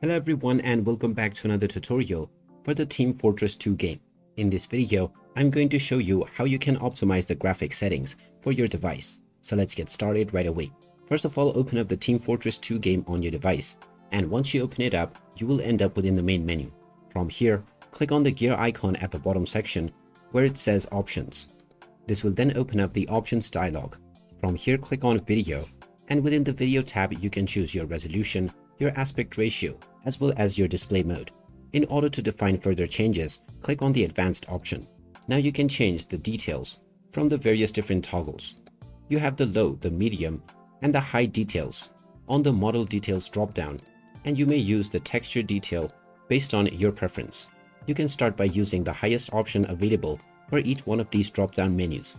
Hello everyone and welcome back to another tutorial for the Team Fortress 2 game. In this video, I'm going to show you how you can optimize the graphic settings for your device. So let's get started right away. First of all, open up the Team Fortress 2 game on your device. And once you open it up, you will end up within the main menu. From here, click on the gear icon at the bottom section where it says Options. This will then open up the Options dialog. From here, click on Video. And within the Video tab, you can choose your resolution, your aspect ratio, as well as your display mode. In order to define further changes, click on the Advanced option. Now you can change the details from the various different toggles. You have the low, the medium, and the high details on the Model Details drop-down, and you may use the texture detail based on your preference. You can start by using the highest option available for each one of these drop-down menus.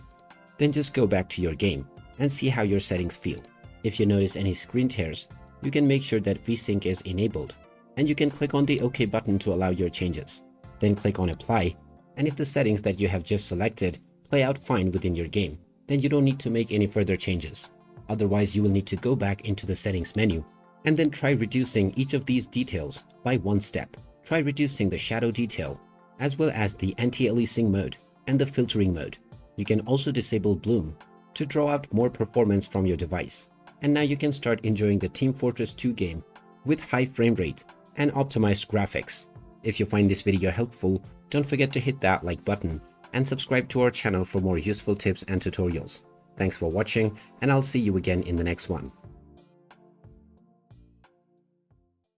Then just go back to your game and see how your settings feel. If you notice any screen tears, you can make sure that VSync is enabled, and you can click on the OK button to allow your changes. Then click on Apply, and if the settings that you have just selected play out fine within your game, then you don't need to make any further changes. Otherwise, you will need to go back into the settings menu and then try reducing each of these details by one step. Try reducing the shadow detail, as well as the anti-aliasing mode and the filtering mode. You can also disable bloom to draw out more performance from your device. And now you can start enjoying the Team Fortress 2 game with high frame rate and optimized graphics. If you find this video helpful, don't forget to hit that like button and subscribe to our channel for more useful tips and tutorials. Thanks for watching, and I'll see you again in the next one.